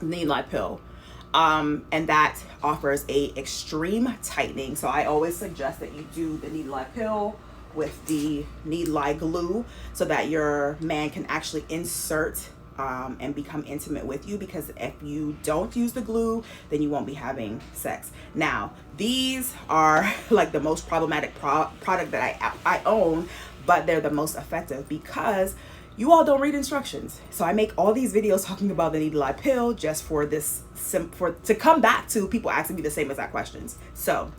Need Light pill. And that offers a extreme tightening. So I always suggest that you do the Need Light pill with the Need Light glue so that your man can actually insert and become intimate with you, because if you don't use the glue, then you won't be having sex. Now, these are like the most problematic product that I own, but they're the most effective because you all don't read instructions. So I make all these videos talking about the Need Light pill just for this, to come back to people asking me the same exact questions. So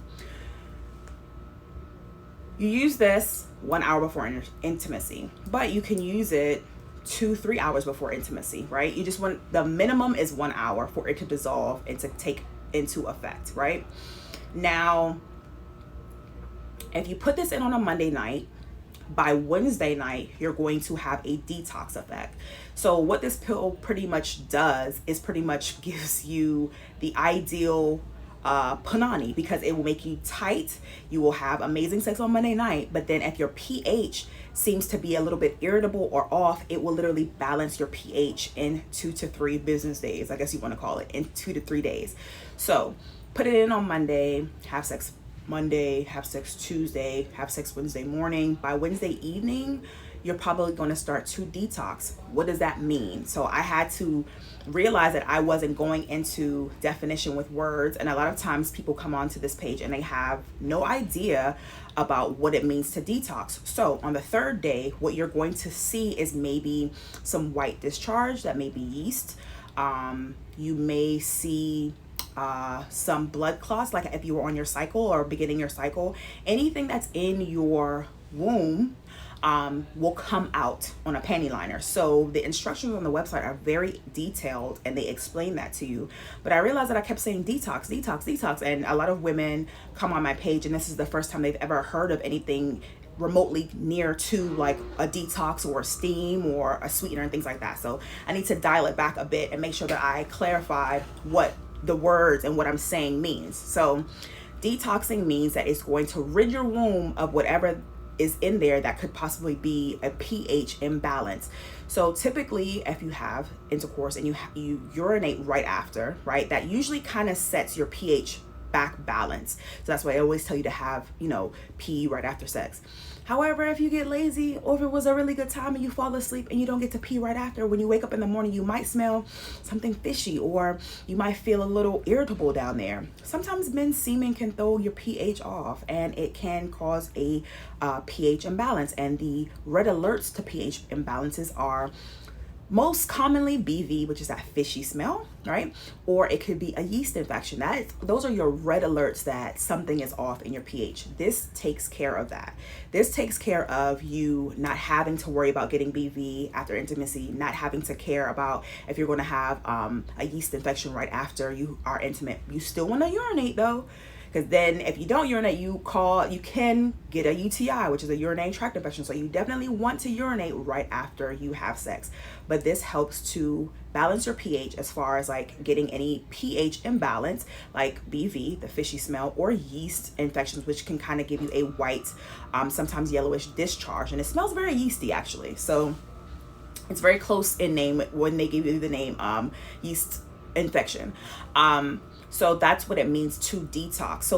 you use this 1 hour before intimacy, but you can use it 2-3 hours before intimacy, right? You just want, the minimum is 1 hour for it to dissolve and to take into effect, right? Now, if you put this in on a Monday night, by Wednesday night, you're going to have a detox effect. So what this pill pretty much does is pretty much gives you the ideal punani, because it will make you tight. You will have amazing sex on Monday night, but then if your pH seems to be a little bit irritable or off, it will literally balance your pH in 2 to 3 business days, I guess you want to call it, in 2 to 3 days. So put it in on Monday, have sex Monday, have sex Tuesday, have sex Wednesday morning. By Wednesday evening, you're probably going to start to detox. What does that mean? So I had to realize that I wasn't going into definition with words, and a lot of times people come onto this page and they have no idea about what it means to detox. So on the 3rd day, what you're going to see is maybe some white discharge, that may be yeast. You may see some blood clots, like if you were on your cycle or beginning your cycle. Anything that's in your womb will come out on a panty liner. So the instructions on the website are very detailed and they explain that to you. But I realized that I kept saying detox, detox, detox. And a lot of women come on my page and this is the first time they've ever heard of anything remotely near to like a detox or a steam or a sweetener and things like that. So I need to dial it back a bit and make sure that I clarify what the words and what I'm saying means. So detoxing means that it's going to rid your womb of whatever is in there that could possibly be a pH imbalance. So typically if you have intercourse and you urinate right after, right, that usually kind of sets your pH back balance. So that's why I always tell you to have, pee right after sex. However, if you get lazy or if it was a really good time and you fall asleep and you don't get to pee right after, when you wake up in the morning, you might smell something fishy or you might feel a little irritable down there. Sometimes men's semen can throw your pH off and it can cause a pH imbalance. And the red alerts to pH imbalances are most commonly BV, which is that fishy smell, right? Or it could be a yeast infection. Those are your red alerts that something is off in your pH. This takes care of that. This takes care of you not having to worry about getting BV after intimacy, not having to care about if you're going to have a yeast infection right after you are intimate. You still want to urinate though, because then if you don't urinate, you can get a UTI, which is a urinary tract infection. So you definitely want to urinate right after you have sex. But this helps to balance your pH as far as like getting any pH imbalance, like BV, the fishy smell, or yeast infections, which can kind of give you a white, sometimes yellowish discharge. And it smells very yeasty actually. So it's very close in name when they give you the name yeast infection. So that's what it means to detox. So